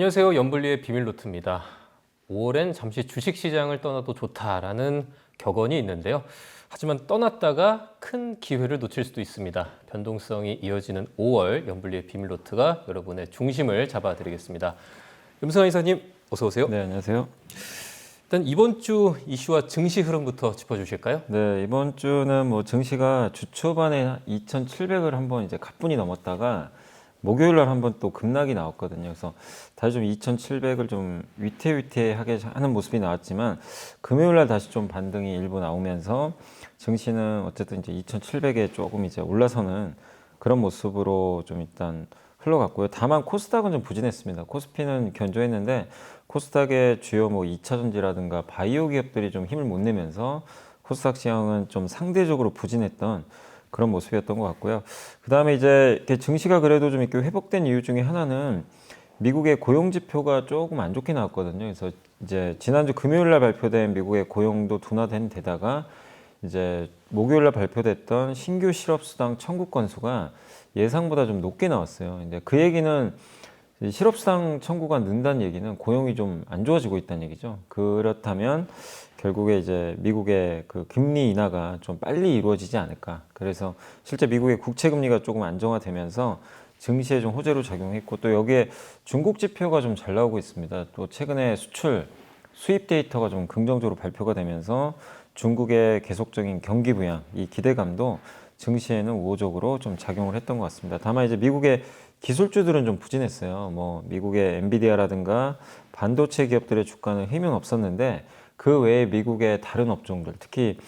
안녕하세요. 연블리의 비밀노트입니다. 5월엔 잠시 주식시장을 떠나도 좋다라는 격언이 있는데요. 하지만 떠났다가 큰 기회를 놓칠 수도 있습니다. 변동성이 이어지는 5월 연블리의 비밀노트가 여러분의 중심을 잡아드리겠습니다. 염승환 이사님 어서 오세요. 네, 안녕하세요. 일단 이번 주 이슈와 증시 흐름부터 짚어주실까요? 네, 이번 주는 증시가 주 초반에 2,700을 한번 이제 가뿐히 넘었다가 목요일 날 한번 또 급락이 나왔거든요. 그래서 다시 좀 2,700을 좀 위태위태하게 하는 모습이 나왔지만 금요일 날 다시 좀 반등이 일부 나오면서 증시는 어쨌든 이제 2,700에 조금 이제 올라서는 그런 모습으로 좀 일단 흘러갔고요. 다만 코스닥은 좀 부진했습니다. 코스피는 견조했는데 코스닥의 주요 2차 전지라든가 바이오 기업들이 좀 힘을 못 내면서 코스닥 시장은 좀 상대적으로 부진했던 그런 모습이었던 것 같고요. 그 다음에 이제 이렇게 증시가 그래도 좀 이렇게 회복된 이유 중에 하나는 미국의 고용 지표가 조금 안 좋게 나왔거든요. 그래서 이제 지난주 금요일 날 발표된 미국의 고용도 둔화된 데다가 이제 목요일 날 발표됐던 신규 실업수당 청구 건수가 예상보다 좀 높게 나왔어요. 근데 그 얘기는 실업수당 청구가 는다는 얘기는 고용이 좀 안 좋아지고 있다는 얘기죠. 그렇다면 결국에 이제 미국의 그 금리 인하가 좀 빨리 이루어지지 않을까. 그래서 실제 미국의 국채 금리가 조금 안정화되면서 증시에 좀 호재로 작용했고 또 여기에 중국 지표가 좀 잘 나오고 있습니다. 또 최근에 수출, 수입 데이터가 좀 긍정적으로 발표가 되면서 중국의 계속적인 경기 부양, 이 기대감도 증시에는 우호적으로 좀 작용을 했던 것 같습니다. 다만 이제 미국의 기술주들은 좀 부진했어요. 미국의 엔비디아라든가 반도체 기업들의 주가는 힘은 없었는데 그 외에 미국의 다른 업종들, 특히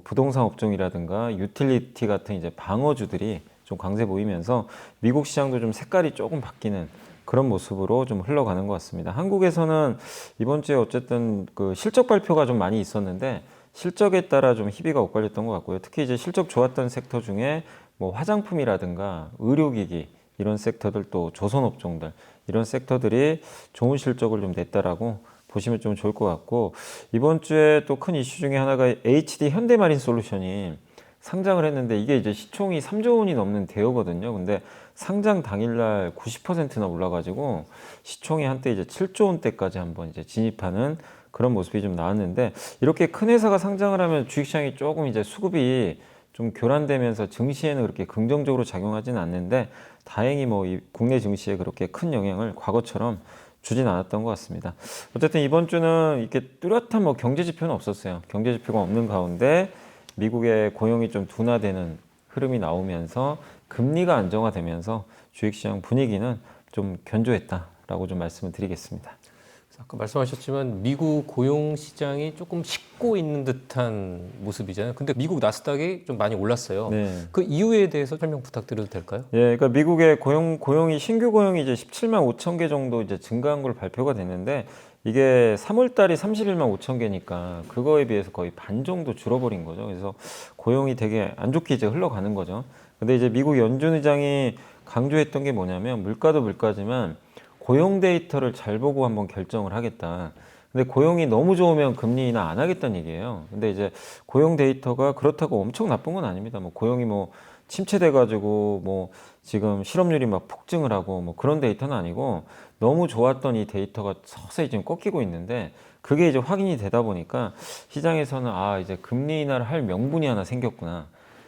부동산 업종이라든가 유틸리티 같은 이제 방어주들이 좀 강세 보이면서 미국 시장도 좀 색깔이 조금 바뀌는 그런 모습으로 좀 흘러가는 것 같습니다. 한국에서는 이번 주에 어쨌든 그 실적 발표가 좀 많이 있었는데 실적에 따라 좀 희비가 엇갈렸던 것 같고요. 특히 이제 실적 좋았던 섹터 중에 화장품이라든가 의료기기 이런 섹터들 또 조선업종들 이런 섹터들이 좋은 실적을 좀 냈다라고 보시면 좀 좋을 것 같고 이번 주에 또 큰 이슈 중에 하나가 HD 현대마린솔루션이 상장을 했는데 이게 이제 시총이 3조 원이 넘는 대여거든요. 근데 상장 당일날 90%나 올라가지고 시총이 한때 이제 7조 원대까지 한번 이제 진입하는 그런 모습이 좀 나왔는데 이렇게 큰 회사가 상장을 하면 주식시장이 조금 이제 수급이 좀 교란되면서 증시에는 그렇게 긍정적으로 작용하지는 않는데 다행히 이 국내 증시에 그렇게 큰 영향을 과거처럼 주진 않았던 것 같습니다. 어쨌든 이번 주는 이렇게 뚜렷한 경제 지표는 없었어요. 경제 지표가 없는 가운데 미국의 고용이 좀 둔화되는 흐름이 나오면서 금리가 안정화되면서 주식시장 분위기는 좀 견조했다라고 좀 말씀을 드리겠습니다. 아까 말씀하셨지만 미국 고용 시장이 조금 식고 있는 듯한 모습이잖아요. 근데 미국 나스닥이 좀 많이 올랐어요. 네. 그 이유에 대해서 설명 부탁드려도 될까요? 예, 그러니까 미국의 고용이 신규 고용이 이제 17만 5천 개 정도 이제 증가한 걸 발표가 됐는데 이게 3월 달이 31만 5천 개니까 그거에 비해서 거의 반 정도 줄어버린 거죠. 그래서 고용이 되게 안 좋게 이제 흘러가는 거죠. 근데 이제 미국 연준 의장이 강조했던 게 뭐냐면 물가도 물가지만 고용 데이터를 잘 보고 한번 결정을 하겠다. 근데 고용이 너무 좋으면 금리 인하 안 하겠다는 얘기예요. 근데 이제 고용 데이터가 그렇다고 엄청 나쁜 건 아닙니다. 고용이 침체돼가지고 지금 실업률이 막 폭증을 하고 그런 데이터는 아니고 너무 좋았던 이 데이터가 서서히 지금 꺾이고 있는데 그게 이제 확인이 되다 보니까 시장에서는 이제 금리 인하를 할 명분이 하나 생겼구나.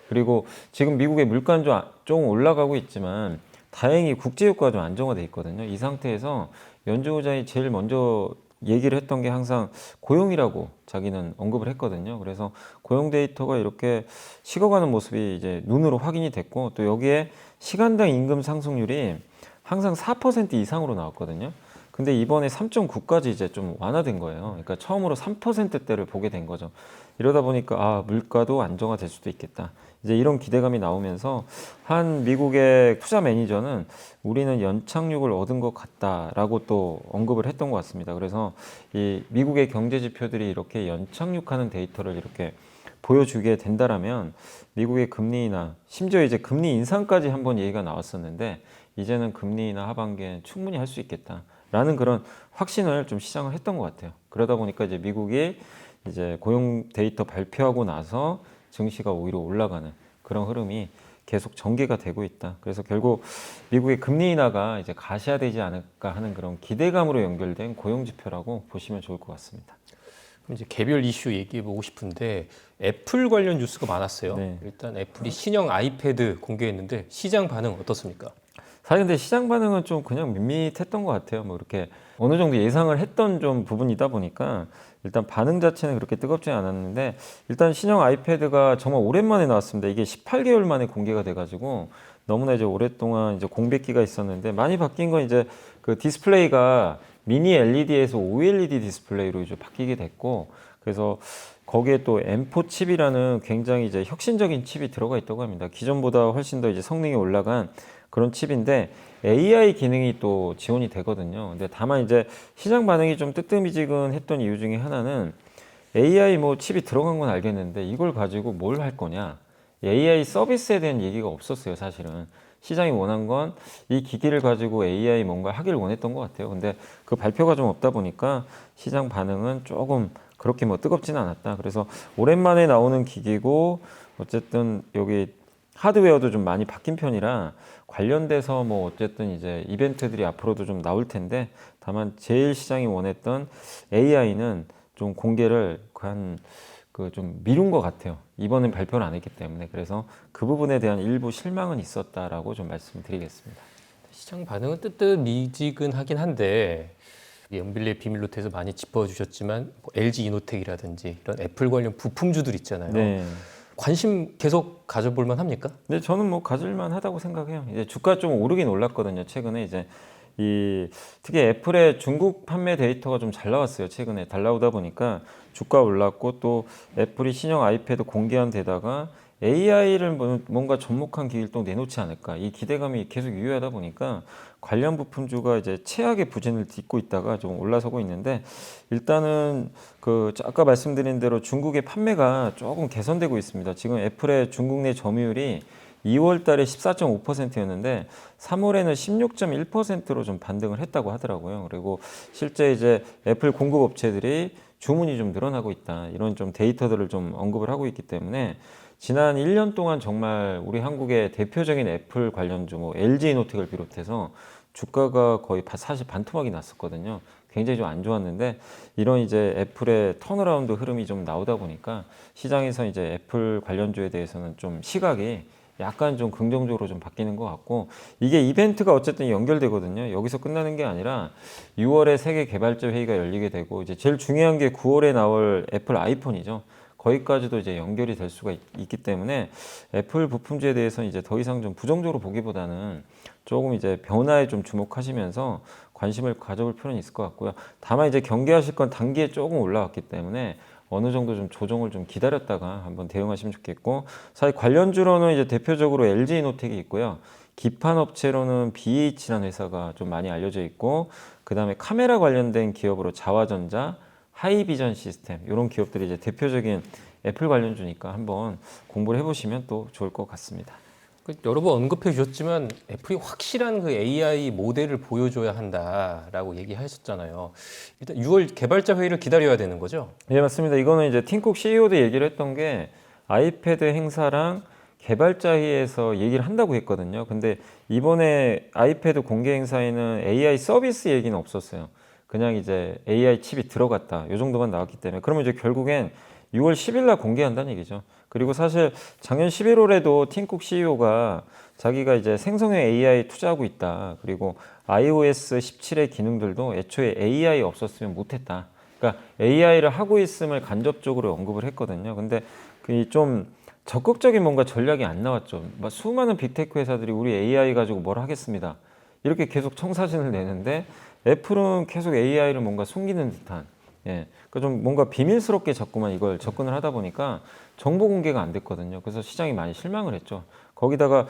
그리고 지금 미국의 물가는 좀 올라가고 있지만 다행히 국제유가가 좀 안정화돼 있거든요. 이 상태에서 연준 의장이 제일 먼저 얘기를 했던 게 항상 고용이라고 자기는 언급을 했거든요. 그래서 고용 데이터가 이렇게 식어가는 모습이 이제 눈으로 확인이 됐고 또 여기에 시간당 임금 상승률이 항상 4% 이상으로 나왔거든요. 근데 이번에 3.9까지 이제 좀 완화된 거예요. 그러니까 처음으로 3%대를 보게 된 거죠. 이러다 보니까 물가도 안정화될 수도 있겠다. 이제 이런 기대감이 나오면서 한 미국의 투자 매니저는 우리는 연착륙을 얻은 것 같다라고 또 언급을 했던 것 같습니다. 그래서 이 미국의 경제 지표들이 이렇게 연착륙하는 데이터를 이렇게 보여주게 된다라면 미국의 금리 인하, 심지어 이제 금리 인상까지 한번 얘기가 나왔었는데 이제는 금리 인하 하반기엔 충분히 할 수 있겠다라는 그런 확신을 좀 시장을 했던 것 같아요. 그러다 보니까 이제 미국이 이제 고용 데이터 발표하고 나서 증시가 오히려 올라가는 그런 흐름이 계속 전개가 되고 있다. 그래서 결국 미국의 금리 인하가 이제 가시화되지 않을까 하는 그런 기대감으로 연결된 고용 지표라고 보시면 좋을 것 같습니다. 그럼 이제 개별 이슈 얘기해 보고 싶은데 애플 관련 뉴스가 많았어요. 네. 일단 애플이 신형 아이패드 공개했는데 시장 반응 어떻습니까? 사실 근데 시장 반응은 좀 그냥 밋밋했던 것 같아요. 뭐 이렇게 어느 정도 예상을 했던 좀 부분이다 보니까 일단 반응 자체는 그렇게 뜨겁지 않았는데 일단 신형 아이패드가 정말 오랜만에 나왔습니다. 이게 18개월 만에 공개가 돼가지고 너무나 이제 오랫동안 이제 공백기가 있었는데 많이 바뀐 건 이제 그 디스플레이가 미니 LED에서 OLED 디스플레이로 이제 바뀌게 됐고 그래서 거기에 또 M4 칩이라는 굉장히 이제 혁신적인 칩이 들어가 있다고 합니다. 기존보다 훨씬 더 이제 성능이 올라간 그런 칩인데 AI 기능이 또 지원이 되거든요. 근데 다만 이제 시장 반응이 좀 뜨뜻미지근했던 이유 중에 하나는 AI 뭐 칩이 들어간 건 알겠는데 이걸 가지고 뭘 할 거냐? AI 서비스에 대한 얘기가 없었어요, 사실은. 시장이 원한 건 이 기기를 가지고 AI 뭔가 하기를 원했던 것 같아요. 근데 그 발표가 좀 없다 보니까 시장 반응은 조금 그렇게 뭐 뜨겁지는 않았다. 그래서 오랜만에 나오는 기기고 어쨌든 여기 하드웨어도 좀 많이 바뀐 편이라 관련돼서 뭐 어쨌든 이제 이벤트들이 앞으로도 좀 나올 텐데 다만 제일 시장이 원했던 AI는 좀 공개를 좀 미룬 것 같아요. 이번엔 발표를 안 했기 때문에 그래서 그 부분에 대한 일부 실망은 있었다라고 좀 말씀드리겠습니다. 시장 반응은 뜨뜻미지근하긴 한데 영빌리의 비밀노트에서 많이 짚어주셨지만 뭐 LG 이노텍이라든지 이런 애플 관련 부품주들 있잖아요. 네. 관심 계속 가져볼 만합니까? 근데 저는 뭐 가질만 하다고 생각해요. 이제 주가 좀 오르긴 올랐거든요. 최근에 이제 특히 애플의 중국 판매 데이터가 좀 잘 나왔어요. 최근에 잘 나오다 보니까 주가 올랐고 또 애플이 신형 아이패드 공개한 데다가 AI를 뭔가 접목한 기기를 또 내놓지 않을까 이 기대감이 계속 유효하다 보니까 관련 부품주가 이제 최악의 부진을 딛고 있다가 좀 올라서고 있는데 일단은 그 아까 말씀드린 대로 중국의 판매가 조금 개선되고 있습니다. 지금 애플의 중국 내 점유율이 2월 달에 14.5%였는데 3월에는 16.1%로 좀 반등을 했다고 하더라고요. 그리고 실제 이제 애플 공급 업체들이 주문이 좀 늘어나고 있다. 이런 좀 데이터들을 좀 언급을 하고 있기 때문에 지난 1년 동안 정말 우리 한국의 대표적인 애플 관련주 뭐 LG이노텍을 비롯해서 주가가 거의 사실 반토막이 났었거든요. 굉장히 좀 안 좋았는데 이런 이제 애플의 턴어라운드 흐름이 좀 나오다 보니까 시장에서 이제 애플 관련주에 대해서는 좀 시각이 약간 좀 긍정적으로 좀 바뀌는 것 같고 이게 이벤트가 어쨌든 연결되거든요. 여기서 끝나는 게 아니라 6월에 세계 개발자 회의가 열리게 되고 이제 제일 중요한 게 9월에 나올 애플 아이폰이죠. 거기까지도 이제 연결이 될 수가 있기 때문에 애플 부품주에 대해서는 이제 더 이상 좀 부정적으로 보기보다는 조금 이제 변화에 좀 주목하시면서 관심을 가져볼 필요는 있을 것 같고요. 다만 이제 경계하실 건 단기에 조금 올라왔기 때문에 어느 정도 좀 조정을 좀 기다렸다가 한번 대응하시면 좋겠고 사실 관련주로는 이제 대표적으로 LG이노텍이 있고요. 기판 업체로는 BH라는 회사가 좀 많이 알려져 있고 그 다음에 카메라 관련된 기업으로 자화전자, 하이비전 시스템 이런 기업들이 이제 대표적인 애플 관련주니까 한번 공부를 해보시면 또 좋을 것 같습니다. 여러 번 언급해 주셨지만 애플이 확실한 그 AI 모델을 보여줘야 한다라고 얘기하셨잖아요. 일단 6월 개발자 회의를 기다려야 되는 거죠? 네, 맞습니다. 이거는 이제 팀쿡 CEO도 얘기를 했던 게 아이패드 행사랑 개발자 회의에서 얘기를 한다고 했거든요. 근데 이번에 아이패드 공개 행사에는 AI 서비스 얘기는 없었어요. 그냥 이제 AI 칩이 들어갔다. 이 정도만 나왔기 때문에 그러면 이제 결국엔 6월 10일 날 공개한다는 얘기죠. 그리고 사실 작년 11월에도 팀쿡 CEO가 자기가 이제 생성형 AI 투자하고 있다. 그리고 iOS 17의 기능들도 애초에 AI 없었으면 못했다. 그러니까 AI를 하고 있음을 간접적으로 언급을 했거든요. 근데 그 좀 적극적인 뭔가 전략이 안 나왔죠. 막 수많은 빅테크 회사들이 우리 AI 가지고 뭘 하겠습니다. 이렇게 계속 청사진을 내는데 애플은 계속 AI를 뭔가 숨기는 듯한 그러니까 좀 뭔가 비밀스럽게 자꾸만 이걸 접근을 하다 보니까 정보 공개가 안 됐거든요. 그래서 시장이 많이 실망을 했죠. 거기다가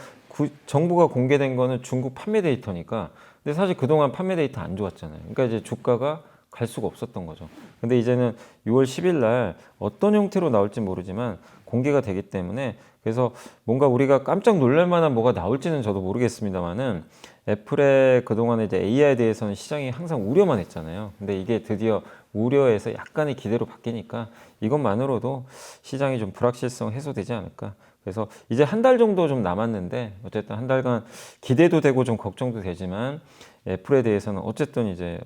정보가 공개된 거는 중국 판매 데이터니까 근데 사실 그동안 판매 데이터 안 좋았잖아요. 그러니까 이제 주가가 갈 수가 없었던 거죠. 근데 이제는 6월 10일 날 어떤 형태로 나올지 모르지만 공개가 되기 때문에 그래서 뭔가 우리가 깜짝 놀랄 만한 뭐가 나올지는 저도 모르겠습니다만은 애플의 그동안에 이제 AI에 대해서는 시장이 항상 우려만 했잖아요. 근데 이게 드디어 우려에서 약간의 기대로 바뀌니까 이것만으로도 시장이 좀 불확실성 해소되지 않을까 그래서 이제 한 달 정도 좀 남았는데 어쨌든 한 달간 기대도 되고 좀 걱정도 되지만 애플에 대해서는 어쨌든 이제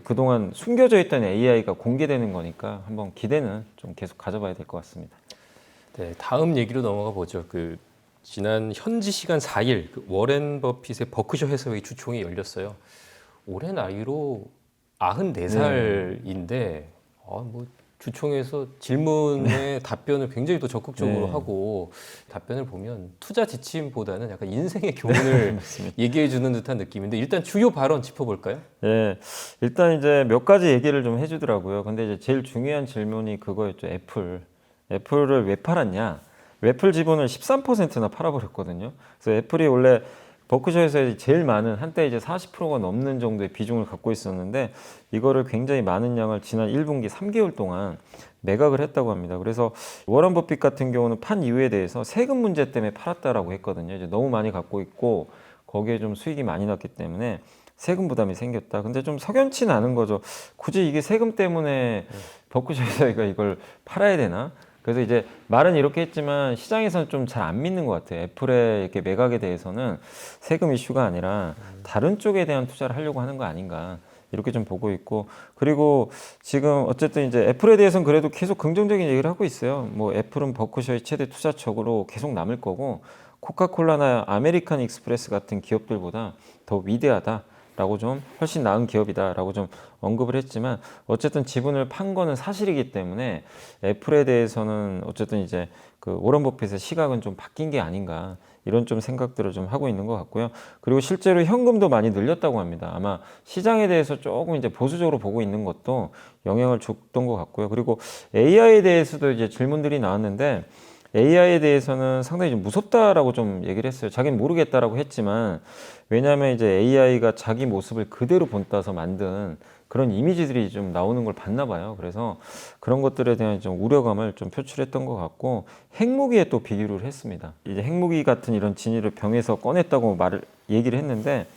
그동안 숨겨져 있던 AI가 공개되는 거니까 한번 기대는 좀 계속 가져봐야 될 것 같습니다. 네, 다음 얘기로 넘어가 보죠. 지난 현지 시간 4일 워렌 버핏의 버크셔 해서웨이 주총이 열렸어요. 올해 나이로 94살인데 뭐 주총에서 질문에 답변을 굉장히 또 적극적으로 네. 하고 답변을 보면 투자 지침보다는 약간 인생의 교훈을 얘기해 주는 듯한 느낌인데 일단 주요 발언 짚어볼까요? 예, 일단 이제 몇 가지 얘기를 좀 해주더라고요. 근데 이제 제일 중요한 질문이 그거였죠. 애플을 왜 팔았냐? 애플 지분을 13%나 팔아버렸거든요. 그래서 애플이 원래 버크셔에서 제일 많은 한때 이제 40%가 넘는 정도의 비중을 갖고 있었는데 이거를 굉장히 많은 양을 지난 1분기 3개월 동안 매각을 했다고 합니다. 그래서 워런 버핏 같은 경우는 판 이유에 대해서 세금 문제 때문에 팔았다라고 했거든요. 이제 너무 많이 갖고 있고 거기에 좀 수익이 많이 났기 때문에 세금 부담이 생겼다. 근데 좀 석연치 않은 거죠. 굳이 이게 세금 때문에 버크셔에서 이걸 팔아야 되나? 그래서 이제 말은 이렇게 했지만 시장에서는 좀 잘 안 믿는 것 같아요. 애플의 이렇게 매각에 대해서는 세금 이슈가 아니라 다른 쪽에 대한 투자를 하려고 하는 거 아닌가. 이렇게 좀 보고 있고, 그리고 지금 어쨌든 이제 애플에 대해서는 그래도 계속 긍정적인 얘기를 하고 있어요. 뭐 애플은 버크셔의 최대 투자처로 계속 남을 거고, 코카콜라나 아메리칸 익스프레스 같은 기업들보다 더 위대하다. 라고 좀 훨씬 나은 기업이다라고 좀 언급을 했지만 어쨌든 지분을 판 거는 사실이기 때문에 애플에 대해서는 어쨌든 이제 워런 버핏의 시각은 좀 바뀐 게 아닌가 이런 좀 생각들을 좀 하고 있는 것 같고요. 그리고 실제로 현금도 많이 늘렸다고 합니다. 아마 시장에 대해서 조금 이제 보수적으로 보고 있는 것도 영향을 줬던 것 같고요. 그리고 AI에 대해서도 이제 질문들이 나왔는데 AI에 대해서는 상당히 좀 무섭다라고 좀 얘기를 했어요. 자기는 모르겠다라고 했지만 왜냐하면 이제 AI가 자기 모습을 그대로 본따서 만든 그런 이미지들이 좀 나오는 걸 봤나 봐요. 그래서 그런 것들에 대한 좀 우려감을 좀 표출했던 것 같고 핵무기에 또 비교를 했습니다. 이제 핵무기 같은 이런 진위를 병에서 꺼냈다고 얘기를 했는데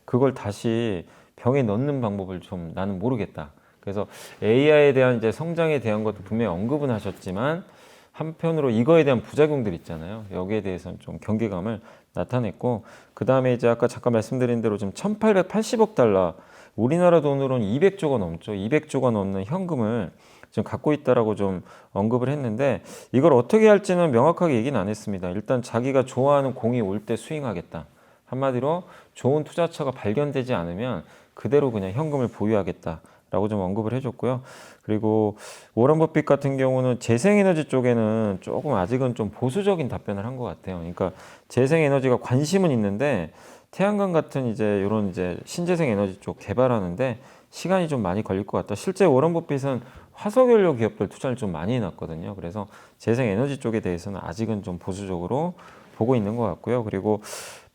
그걸 다시 병에 넣는 방법을 좀 나는 모르겠다. 그래서 AI에 대한 이제 성장에 대한 것도 분명히 언급은 하셨지만 한편으로 이거에 대한 부작용들 있잖아요. 여기에 대해서는 좀 경계감을 나타냈고 그 다음에 이제 아까 잠깐 말씀드린 대로 지금 1880억 달러 우리나라 돈으로는 200조가 넘죠. 200조가 넘는 현금을 지금 갖고 있다라고 좀 언급을 했는데 이걸 어떻게 할지는 명확하게 얘기는 안 했습니다. 일단 자기가 좋아하는 공이 올 때 스윙하겠다. 한마디로 좋은 투자처가 발견되지 않으면 그대로 그냥 현금을 보유하겠다. 라고 좀 언급을 해줬고요. 그리고 워런 버핏 같은 경우는 재생에너지 쪽에는 조금 아직은 좀 보수적인 답변을 한 것 같아요. 그러니까 재생에너지가 관심은 있는데 태양광 같은 이제 이런 이제 신재생 에너지 쪽 개발하는데 시간이 좀 많이 걸릴 것 같다. 실제 워런 버핏은 화석연료 기업들 투자를 좀 많이 해놨거든요. 그래서 재생에너지 쪽에 대해서는 아직은 좀 보수적으로 보고 있는 것 같고요. 그리고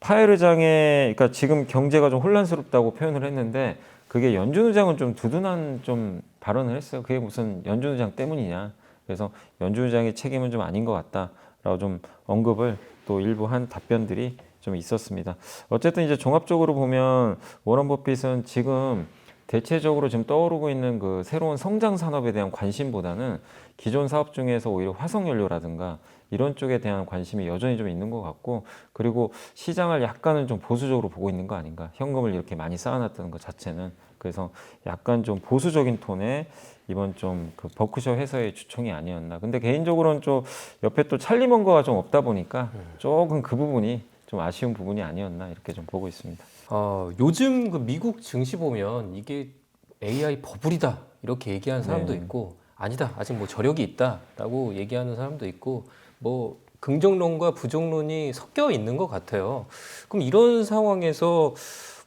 파웰 의장의 그러니까 지금 경제가 좀 혼란스럽다고 표현을 했는데 그게 연준 의장은 좀 두둔한 좀 발언을 했어요. 그게 무슨 연준 의장 때문이냐. 그래서 연준 의장의 책임은 좀 아닌 것 같다라고 좀 언급을 또 일부 한 답변들이 좀 있었습니다. 어쨌든 이제 종합적으로 보면 워런 버핏은 지금 대체적으로 지금 떠오르고 있는 그 새로운 성장 산업에 대한 관심보다는 기존 사업 중에서 오히려 화석연료라든가 이런 쪽에 대한 관심이 여전히 좀 있는 것 같고 그리고 시장을 약간은 좀 보수적으로 보고 있는 거 아닌가. 현금을 이렇게 많이 쌓아놨다는 것 자체는. 그래서 약간 좀 보수적인 톤의 이번 좀 그 버크셔 회사의 주총이 아니었나. 근데 개인적으로는 좀 옆에 또 찰리 먼거가 좀 없다 보니까 조금 그 부분이 좀 아쉬운 부분이 아니었나 이렇게 좀 보고 있습니다. 요즘 미국 증시 보면 이게 AI 버블이다 이렇게 얘기하는 사람도 네. 있고 아니다 아직 뭐 저력이 있다라고 얘기하는 사람도 있고 뭐 긍정론과 부정론이 섞여 있는 것 같아요. 그럼 이런 상황에서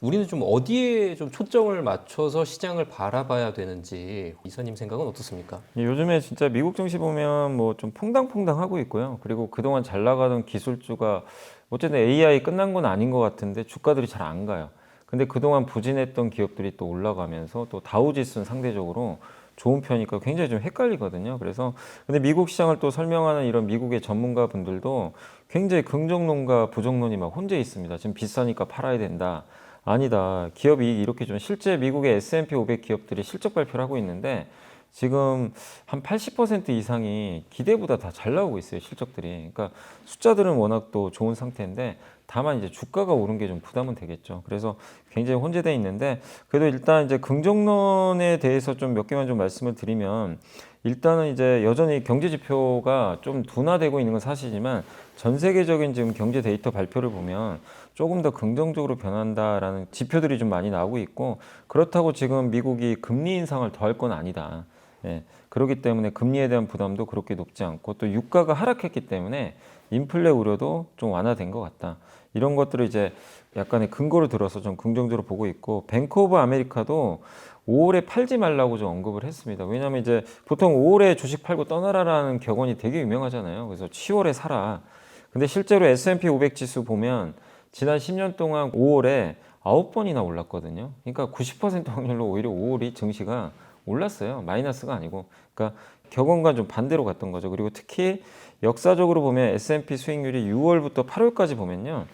우리는 좀 어디에 좀 초점을 맞춰서 시장을 바라봐야 되는지 이사님 생각은 어떻습니까? 요즘에 진짜 미국 증시 보면 뭐 좀 퐁당퐁당 하고 있고요. 그리고 그동안 잘 나가던 기술주가 어쨌든 AI 끝난 건 아닌 것 같은데 주가들이 잘 안 가요. 근데 그동안 부진했던 기업들이 또 올라가면서 또 다우지수는 상대적으로 좋은 편이니까 굉장히 좀 헷갈리거든요. 그래서 근데 미국 시장을 또 설명하는 이런 미국의 전문가 분들도 굉장히 긍정론과 부정론이 막 혼재 있습니다. 지금 비싸니까 팔아야 된다. 아니다. 기업이 이렇게 좀 실제 미국의 S&P 500 기업들이 실적 발표를 하고 있는데 지금 한 80% 이상이 기대보다 다 잘 나오고 있어요, 실적들이. 그러니까 숫자들은 워낙 또 좋은 상태인데 다만 이제 주가가 오른 게 좀 부담은 되겠죠. 그래서 굉장히 혼재돼 있는데 그래도 일단 이제 긍정론에 대해서 좀 몇 개만 좀 말씀을 드리면 일단은 이제 여전히 경제 지표가 좀 둔화되고 있는 건 사실이지만 전 세계적인 지금 경제 데이터 발표를 보면 조금 더 긍정적으로 변한다라는 지표들이 좀 많이 나오고 있고 그렇다고 지금 미국이 금리 인상을 더 할 건 아니다. 예, 그렇기 때문에 금리에 대한 부담도 그렇게 높지 않고 또 유가가 하락했기 때문에 인플레 우려도 좀 완화된 것 같다. 이런 것들을 이제 약간의 근거를 들어서 좀 긍정적으로 보고 있고 뱅크 오브 아메리카도 5월에 팔지 말라고 좀 언급을 했습니다. 왜냐하면 이제 보통 5월에 주식 팔고 떠나라라는 격언이 되게 유명하잖아요. 그래서 10월에 사라. 근데 실제로 S&P 500 지수 보면 지난 10년 동안 5월에 9번이나 올랐거든요. 그러니까 90% 확률로 오히려 5월이 증시가 올랐어요. 마이너스가 아니고. 그러니까 격언과 좀 반대로 갔던 거죠. 그리고 특히 역사적으로 보면 S&P 수익률이 6월부터 8월까지 보면요.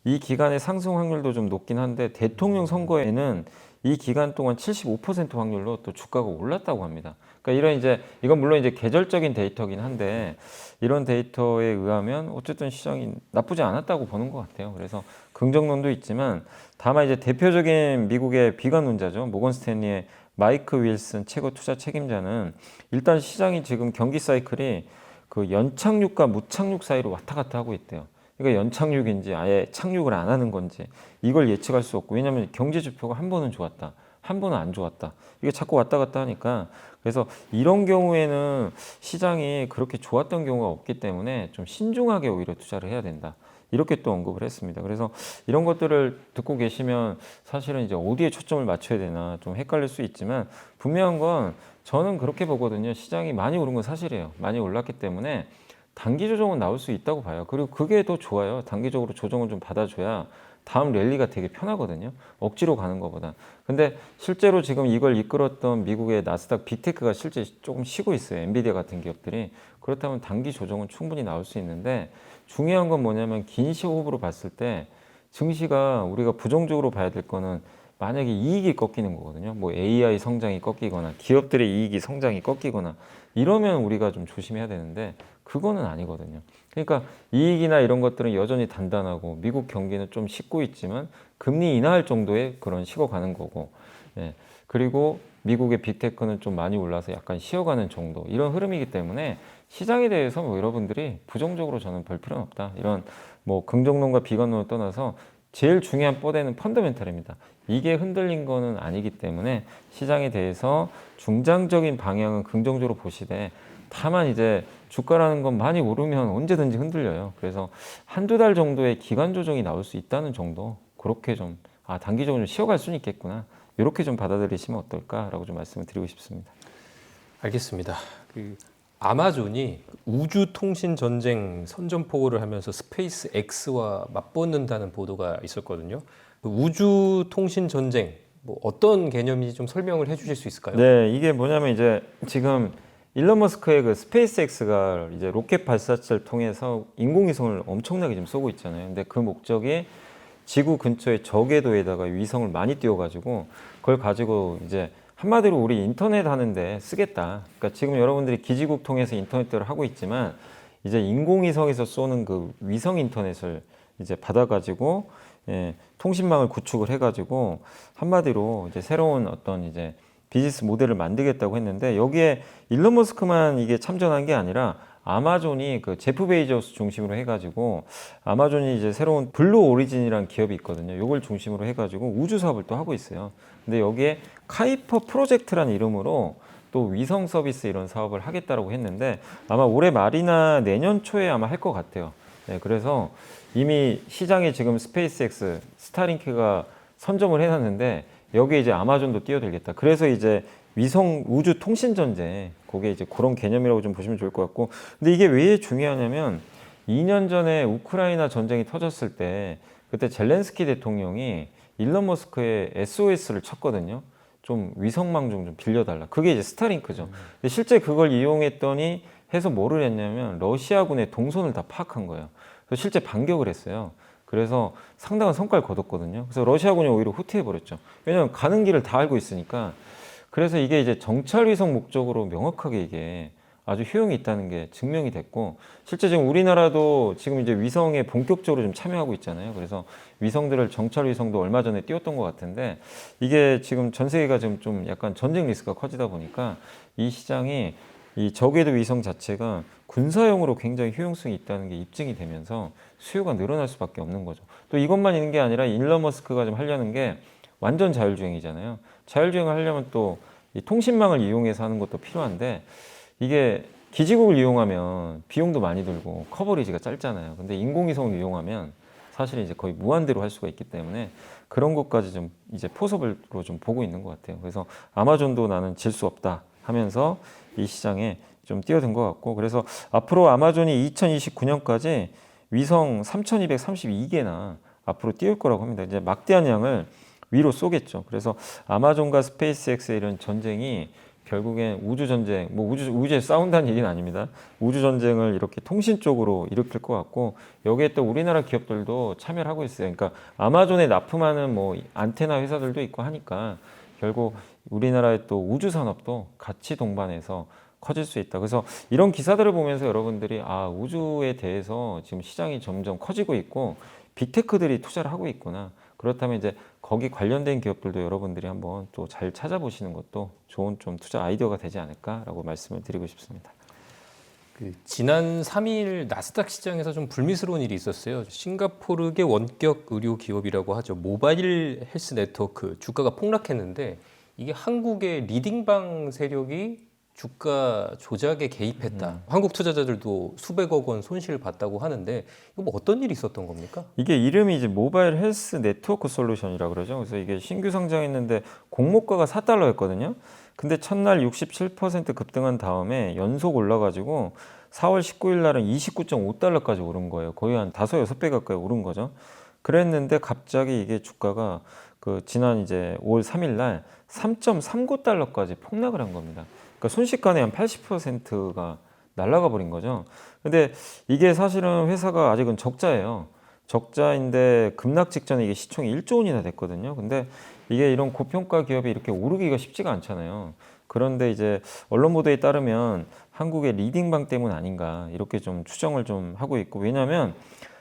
이 기간의 상승 확률도 좀 높긴 한데 대통령 선거에는 이 기간 동안 75% 확률로 또 주가가 올랐다고 합니다. 그러니까 이건 물론 이제 계절적인 데이터긴 한데 이런 데이터에 의하면 어쨌든 시장이 나쁘지 않았다고 보는 것 같아요. 그래서 긍정론도 있지만 다만 이제 대표적인 미국의 비관론자죠. 모건 스탠리의 마이크 윌슨 최고 투자 책임자는 일단 시장이 지금 경기 사이클이 그 연착륙과 무착륙 사이로 왔다 갔다 하고 있대요. 그러니까 연착륙인지 아예 착륙을 안 하는 건지 이걸 예측할 수 없고 왜냐하면 경제 지표가 한 번은 좋았다. 한 번은 안 좋았다. 이게 자꾸 왔다 갔다 하니까 그래서 이런 경우에는 시장이 그렇게 좋았던 경우가 없기 때문에 좀 신중하게 오히려 투자를 해야 된다. 이렇게 또 언급을 했습니다. 그래서 이런 것들을 듣고 계시면 사실은 이제 어디에 초점을 맞춰야 되나 좀 헷갈릴 수 있지만 분명한 건 저는 그렇게 보거든요. 시장이 많이 오른 건 사실이에요. 많이 올랐기 때문에 단기 조정은 나올 수 있다고 봐요. 그리고 그게 더 좋아요. 단기적으로 조정을 좀 받아줘야 다음 랠리가 되게 편하거든요. 억지로 가는 것보다. 근데 실제로 지금 이걸 이끌었던 미국의 나스닥 빅테크가 실제 조금 쉬고 있어요. 엔비디아 같은 기업들이. 그렇다면 단기 조정은 충분히 나올 수 있는데 중요한 건 뭐냐면 긴 시호흡으로 봤을 때 증시가 우리가 부정적으로 봐야 될 거는 만약에 이익이 꺾이는 거거든요. 뭐 AI 성장이 꺾이거나 기업들의 이익이 성장이 꺾이거나 이러면 우리가 좀 조심해야 되는데 그거는 아니거든요. 그러니까 이익이나 이런 것들은 여전히 단단하고 미국 경기는 좀 식고 있지만 금리 인하할 정도의 그런 식어가는 거고 예. 그리고 미국의 빅테크는 좀 많이 올라서 약간 쉬어가는 정도 이런 흐름이기 때문에 시장에 대해서 뭐 여러분들이 부정적으로 저는 볼 필요는 없다. 이런 뭐 긍정론과 비관론을 떠나서 제일 중요한 뽀대는 펀더멘탈입니다. 이게 흔들린 거는 아니기 때문에 시장에 대해서 중장적인 방향은 긍정적으로 보시되 다만 이제 주가라는 건 많이 오르면 언제든지 흔들려요. 그래서 한두 달 정도의 기간 조정이 나올 수 있다는 정도 그렇게 좀 단기적으로 좀 쉬어갈 수는 있겠구나. 이렇게 좀 받아들이시면 어떨까라고 좀 말씀을 드리고 싶습니다. 알겠습니다. 아마존이 우주 통신 전쟁 선전포고를 하면서 스페이스 X와 맞붙는다는 보도가 있었거든요. 우주 통신 전쟁 뭐 어떤 개념인지 좀 설명을 해주실 수 있을까요? 네, 이게 뭐냐면 이제 지금 일론 머스크의 그 스페이스 X가 이제 로켓 발사체를 통해서 인공위성을 엄청나게 지금 쏘고 있잖아요. 근데 그 목적이 지구 근처의 저궤도에다가 위성을 많이 띄워가지고 그걸 가지고 이제 한마디로 우리 인터넷 하는데 쓰겠다. 그러니까 지금 여러분들이 기지국 통해서 인터넷들을 하고 있지만 이제 인공위성에서 쏘는 그 위성 인터넷을 이제 받아가지고 통신망을 구축을 해가지고 한마디로 이제 새로운 어떤 이제 비즈니스 모델을 만들겠다고 했는데 여기에 일론 머스크만 이게 참전한 게 아니라 아마존이 그 제프 베이저스 중심으로 해가지고 아마존이 이제 새로운 블루 오리진이라는 기업이 있거든요. 이걸 중심으로 해가지고 우주 사업을 또 하고 있어요. 근데 여기에 카이퍼 프로젝트라는 이름으로 또 위성 서비스 이런 사업을 하겠다라고 했는데 아마 올해 말이나 내년 초에 아마 할 것 같아요. 네, 그래서 이미 시장에 지금 스페이스X, 스타링크가 선점을 해놨는데 여기에 이제 아마존도 뛰어들겠다. 그래서 이제 위성 우주 통신 전쟁, 그게 이제 그런 개념이라고 좀 보시면 좋을 것 같고. 근데 이게 왜 중요하냐면 2년 전에 우크라이나 전쟁이 터졌을 때 그때 젤렌스키 대통령이 일론 머스크의 SOS를 쳤거든요. 좀 위성망 좀 빌려달라. 그게 이제 스타링크죠. 근데 실제 그걸 이용했더니 해서 뭐를 했냐면 러시아군의 동선을 다 파악한 거예요. 그래서 실제 반격을 했어요. 그래서 상당한 성과를 거뒀거든요. 그래서 러시아군이 오히려 후퇴해버렸죠. 왜냐하면 가는 길을 다 알고 있으니까. 그래서 이게 이제 정찰 위성 목적으로 명확하게 이게 아주 효용이 있다는 게 증명이 됐고, 실제 지금 우리나라도 지금 이제 위성에 본격적으로 좀 참여하고 있잖아요. 그래서 위성들을 정찰 위성도 얼마 전에 띄웠던 것 같은데, 이게 지금 전 세계가 지금 좀 약간 전쟁 리스크가 커지다 보니까 이 시장이 이 저궤도 위성 자체가 군사용으로 굉장히 효용성이 있다는 게 입증이 되면서 수요가 늘어날 수밖에 없는 거죠. 또 이것만 있는 게 아니라 일론 머스크가 좀 하려는 게 완전 자율주행이잖아요. 자율주행을 하려면 또 이 통신망을 이용해서 하는 것도 필요한데, 이게 기지국을 이용하면 비용도 많이 들고 커버리지가 짧잖아요. 근데 인공위성을 이용하면 사실 이제 거의 무한대로 할 수가 있기 때문에 그런 것까지 좀 이제 포섭으로 좀 보고 있는 것 같아요. 그래서 아마존도 나는 질 수 없다 하면서 이 시장에 좀 뛰어든 것 같고, 그래서 앞으로 아마존이 2029년까지 위성 3,232개나 앞으로 띄울 거라고 합니다. 이제 막대한 양을 위로 쏘겠죠. 그래서 아마존과 스페이스X의 이런 전쟁이 결국엔 우주 전쟁, 뭐 우주에 싸운다는 얘기는 아닙니다. 우주 전쟁을 이렇게 통신 쪽으로 일으킬 것 같고, 여기에 또 우리나라 기업들도 참여를 하고 있어요. 그러니까 아마존에 납품하는 뭐 안테나 회사들도 있고 하니까 결국 우리나라의 또 우주 산업도 같이 동반해서 커질 수 있다. 그래서 이런 기사들을 보면서 여러분들이 아, 우주에 대해서 지금 시장이 점점 커지고 있고 빅테크들이 투자를 하고 있구나. 그렇다면 이제 거기 관련된 기업들도 여러분들이 한번 또 잘 찾아보시는 것도 좋은 좀 투자 아이디어가 되지 않을까라고 말씀을 드리고 싶습니다. 지난 3일 나스닥 시장에서 좀 불미스러운 일이 있었어요. 싱가포르계 원격 의료 기업이라고 하죠. 모바일 헬스 네트워크 주가가 폭락했는데 이게 한국의 리딩방 세력이 주가 조작에 개입했다. 한국 투자자들도 수백억 원 손실을 봤다고 하는데 이거 뭐 어떤 일이 있었던 겁니까? 이게 이름이 이제 모바일 헬스 네트워크 솔루션이라고 그러죠. 그래서 이게 신규 상장했는데 공모가가 4달러였거든요. 근데 첫날 67% 급등한 다음에 연속 올라가지고 4월 19일 날은 29.5달러까지 오른 거예요. 거의 한 5, 6배 가까이 오른 거죠. 그랬는데 갑자기 이게 주가가 그 지난 이제 5월 3일 날 3.39달러까지 폭락을 한 겁니다. 그러니까 순식간에 한 80%가 날아가 버린 거죠. 근데 이게 사실은 회사가 아직은 적자예요. 적자인데 급락 직전에 이게 시총이 1조 원이나 됐거든요. 근데 이게 이런 고평가 기업이 이렇게 오르기가 쉽지가 않잖아요. 그런데 이제 언론 보도에 따르면 한국의 리딩방 때문 아닌가 이렇게 좀 추정을 좀 하고 있고, 왜냐하면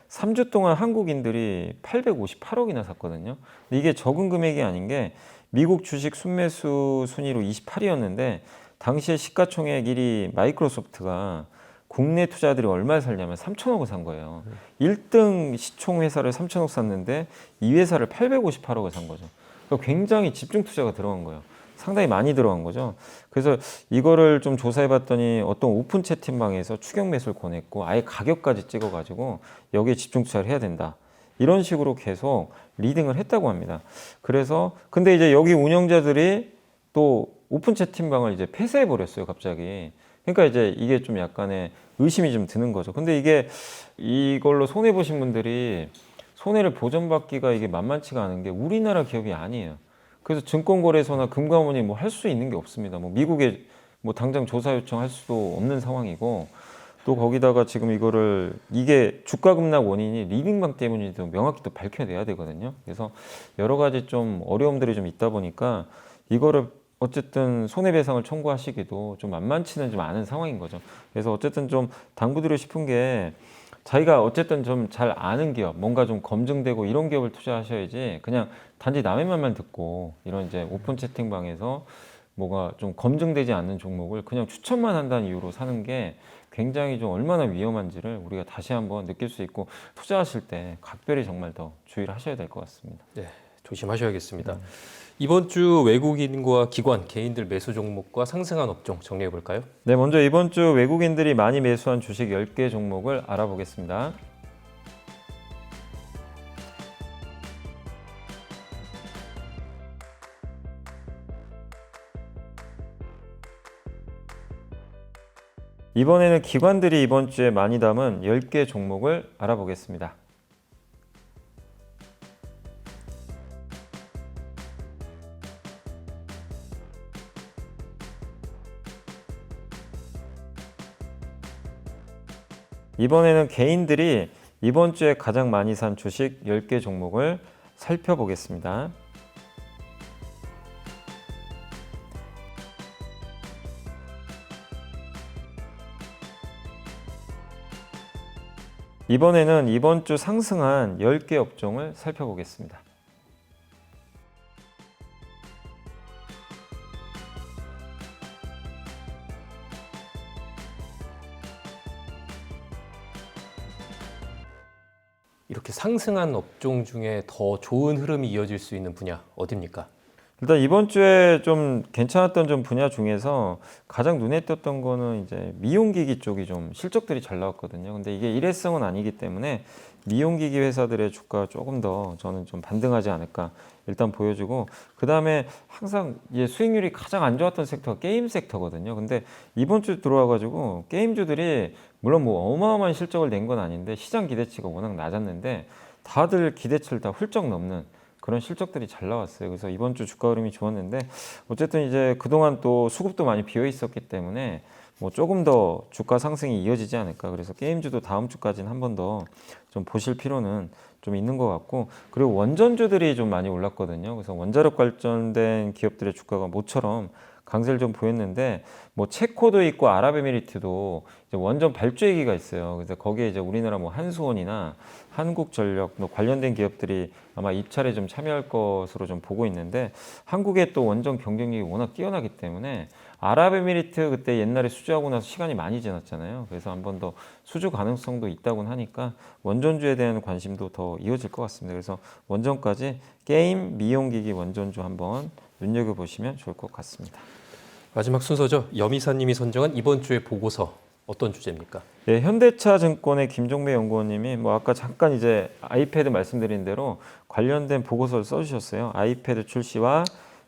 3주 동안 한국인들이 858억이나 샀거든요. 근데 이게 적은 금액이 아닌 게 미국 주식 순매수 순위로 28위였는데 당시에 시가총액 1위 마이크로소프트가 국내 투자들이 얼마에 살냐면 3천억을 산 거예요. 1등 시총 회사를 3천억 샀는데 이 회사를 858억을 산 거죠. 그러니까 굉장히 집중 투자가 들어간 거예요. 상당히 많이 들어간 거죠. 그래서 이거를 좀 조사해 봤더니 어떤 오픈 채팅방에서 추격 매수를 권했고 아예 가격까지 찍어가지고 여기에 집중 투자를 해야 된다. 이런 식으로 계속 리딩을 했다고 합니다. 그래서 근데 이제 여기 운영자들이 또 오픈 채팅방을 이제 폐쇄해 버렸어요, 갑자기. 그러니까 이제 이게 좀 약간의 의심이 좀 드는 거죠. 근데 이게 이걸로 손해 보신 분들이 손해를 보전받기가 이게 만만치가 않은 게 우리나라 기업이 아니에요. 그래서 증권거래소나 금감원이 뭐 할 수 있는 게 없습니다. 뭐 미국에 뭐 당장 조사 요청할 수도 없는 상황이고, 또 거기다가 지금 이거를 이게 주가 급락 원인이 리딩방 때문인지도 명확히 또 밝혀내야 되거든요. 그래서 여러 가지 좀 어려움들이 좀 있다 보니까 이거를 어쨌든 손해배상을 청구하시기도 좀 만만치는 좀 않은 상황인 거죠. 그래서 어쨌든 좀 당부드리고 싶은 게 자기가 어쨌든 좀 잘 아는 기업, 뭔가 좀 검증되고 이런 기업을 투자하셔야지 그냥 단지 남의 말만 듣고 이런 이제 오픈 채팅방에서 뭐가 좀 검증되지 않는 종목을 그냥 추천만 한다는 이유로 사는 게 굉장히 좀 얼마나 위험한지를 우리가 다시 한번 느낄 수 있고, 투자하실 때 각별히 정말 더 주의를 하셔야 될 것 같습니다. 네, 조심하셔야겠습니다. 이번 주 외국인과 기관, 개인들 매수 종목과 상승한 업종 정리해 볼까요? 네, 먼저 이번 주 외국인들이 많이 매수한 주식 10개 종목을 알아보겠습니다. 이번에는 기관들이 이번 주에 많이 담은 10개 종목을 알아보겠습니다. 이번에는 개인들이 이번 주에 가장 많이 산 주식 10개 종목을 살펴보겠습니다. 이번에는 이번 주 상승한 10개 업종을 살펴보겠습니다. 이렇게 상승한 업종 중에 더 좋은 흐름이 이어질 수 있는 분야 어디입니까? 일단 이번 주에 좀 괜찮았던 좀 분야 중에서 가장 눈에 띄었던 거는 이제 미용기기 쪽이 좀 실적들이 잘 나왔거든요. 근데 이게 일회성은 아니기 때문에 미용기기 회사들의 주가가 조금 더 저는 좀 반등하지 않을까 일단 보여주고, 그 다음에 항상 이제 수익률이 가장 안 좋았던 섹터가 게임 섹터거든요. 근데 이번 주 들어와가지고 게임주들이 물론 뭐 어마어마한 실적을 낸 건 아닌데 시장 기대치가 워낙 낮았는데 다들 기대치를 다 훌쩍 넘는 그런 실적들이 잘 나왔어요. 그래서 이번 주 주가 흐름이 좋았는데, 어쨌든 이제 그동안 또 수급도 많이 비어 있었기 때문에 뭐 조금 더 주가 상승이 이어지지 않을까. 그래서 게임주도 다음 주까지는 한 번 더 좀 보실 필요는 좀 있는 것 같고, 그리고 원전주들이 좀 많이 올랐거든요. 그래서 원자력 관련된 기업들의 주가가 모처럼 강세를 좀 보였는데, 뭐 체코도 있고 아랍에미리트도 이제 원전 발주 얘기가 있어요. 그래서 거기에 이제 우리나라 뭐 한수원이나 한국전력 뭐 관련된 기업들이 아마 입찰에 좀 참여할 것으로 좀 보고 있는데, 한국의 또 원전 경쟁력이 워낙 뛰어나기 때문에 아랍에미리트 그때 옛날에 수주하고 나서 시간이 많이 지났잖아요. 그래서 한 번 더 수주 가능성도 있다고는 하니까 원전주에 대한 관심도 더 이어질 것 같습니다. 그래서 원전까지 게임, 미용기기 원전주 한번 눈여겨보시면 좋을 것 같습니다. 마지막 순서죠. 염이사님이 선정한 이번 주의 보고서 어떤 주제입니까? 네, 현대차증권의 김종배 연구원님이 뭐 아까 잠깐 이제 아이패드 말씀드린 대로 관련된 보고서를 써주셨어요. 아이패드 출시와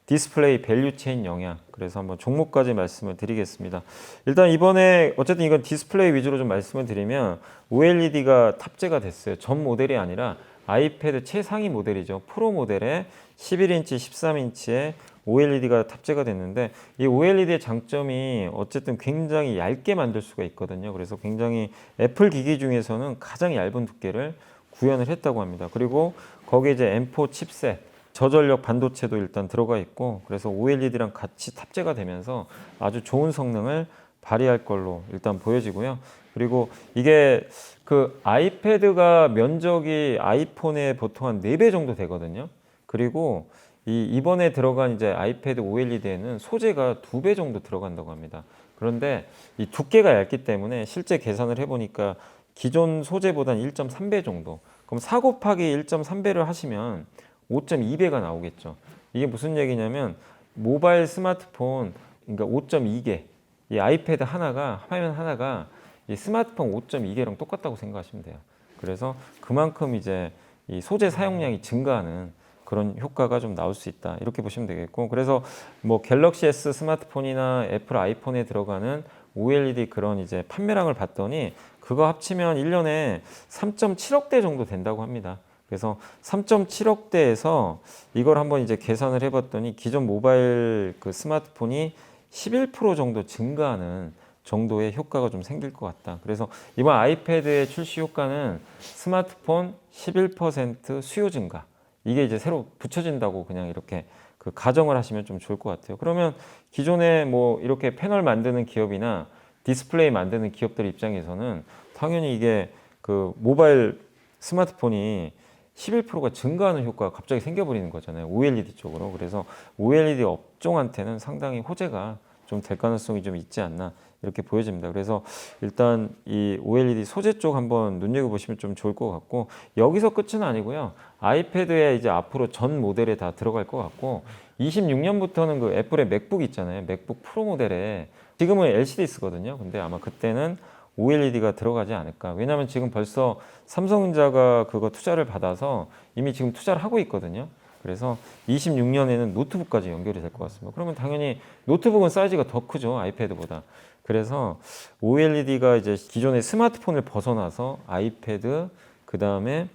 디스플레이 밸류체인 영향. 그래서 한번 종목까지 말씀을 드리겠습니다. 일단 이번에 어쨌든 이건 디스플레이 위주로 좀 말씀을 드리면 OLED가 탑재가 됐어요. 전 모델이 아니라 아이패드 최상위 모델이죠. 프로 모델에 11인치, 13인치에 OLED가 탑재가 됐는데, 이 OLED의 장점이 어쨌든 굉장히 얇게 만들 수가 있거든요. 그래서 굉장히 애플 기기 중에서는 가장 얇은 두께를 구현을 했다고 합니다. 그리고 거기에 이제 M4 칩셋, 저전력 반도체도 일단 들어가 있고, 그래서 OLED랑 같이 탑재가 되면서 아주 좋은 성능을 발휘할 걸로 일단 보여지고요. 그리고 이게 그 아이패드가 면적이 아이폰의 보통 한 4배 정도 되거든요. 그리고 이번에 들어간 이제 아이패드 OLED에는 소재가 2배 정도 들어간다고 합니다. 그런데 이 두께가 얇기 때문에 실제 계산을 해보니까 기존 소재보다는 1.3배 정도. 그럼 4 곱하기 1.3배를 하시면 5.2배가 나오겠죠. 이게 무슨 얘기냐면 모바일 스마트폰, 그러니까 5.2개, 이 아이패드 하나가, 화면 하나가 이 스마트폰 5.2개랑 똑같다고 생각하시면 돼요. 그래서 그만큼 이제 이 소재 사용량이 증가하는 그런 효과가 좀 나올 수 있다, 이렇게 보시면 되겠고, 그래서 뭐 갤럭시 S 스마트폰이나 애플 아이폰에 들어가는 OLED 그런 이제 판매량을 봤더니 그거 합치면 1년에 3.7억 대 정도 된다고 합니다. 그래서 3.7억 대에서 이걸 한번 이제 계산을 해봤더니 기존 모바일 그 스마트폰이 11% 정도 증가하는 정도의 효과가 좀 생길 것 같다. 그래서 이번 아이패드의 출시 효과는 스마트폰 11% 수요 증가, 이게 이제 새로 붙여진다고 그냥 이렇게 그 가정을 하시면 좀 좋을 것 같아요. 그러면 기존에 뭐 이렇게 패널 만드는 기업이나 디스플레이 만드는 기업들 입장에서는 당연히 이게 그 모바일 스마트폰이 11%가 증가하는 효과가 갑자기 생겨버리는 거잖아요. OLED 쪽으로. 그래서 OLED 업종한테는 상당히 호재가 좀 될 가능성이 좀 있지 않나, 이렇게 보여집니다. 그래서 일단 이 OLED 소재 쪽 한번 눈여겨보시면 좀 좋을 것 같고, 여기서 끝은 아니고요. 아이패드에 이제 앞으로 전 모델에 다 들어갈 것 같고, 26년부터는 그 애플의 맥북 있잖아요. 맥북 프로 모델에 지금은 LCD 쓰거든요. 근데 아마 그때는 OLED가 들어가지 않을까. 왜냐하면 지금 벌써 삼성전자가 그거 투자를 받아서 이미 지금 투자를 하고 있거든요. 그래서 26년에는 노트북까지 연결이 될 것 같습니다. 그러면 당연히 노트북은 사이즈가 더 크죠, 아이패드보다. 그래서 OLED가 이제 기존의 스마트폰을 벗어나서 아이패드, 그 다음에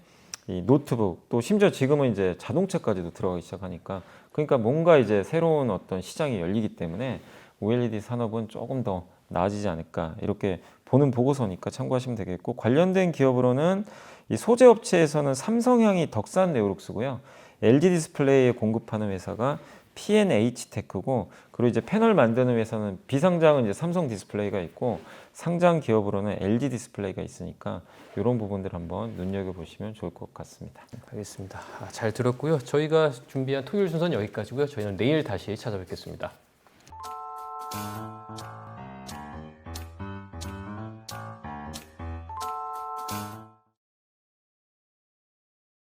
이 노트북, 또 심지어 지금은 이제 자동차까지도 들어가기 시작하니까, 그러니까 뭔가 이제 새로운 어떤 시장이 열리기 때문에 OLED 산업은 조금 더 나아지지 않을까, 이렇게 보는 보고서니까 참고하시면 되겠고, 관련된 기업으로는 이 소재 업체에서는 삼성향이 덕산 네오룩스고요. LG 디스플레이에 공급하는 회사가 P&H 테크고, 그리고 이제 패널 만드는 회사는 비상장은 이제 삼성 디스플레이가 있고 상장 기업으로는 LG 디스플레이가 있으니까 이런 부분들 한번 눈여겨 보시면 좋을 것 같습니다. 알겠습니다. 잘 들었고요. 저희가 준비한 토요일 순서는 여기까지고요. 저희는 내일 다시 찾아뵙겠습니다.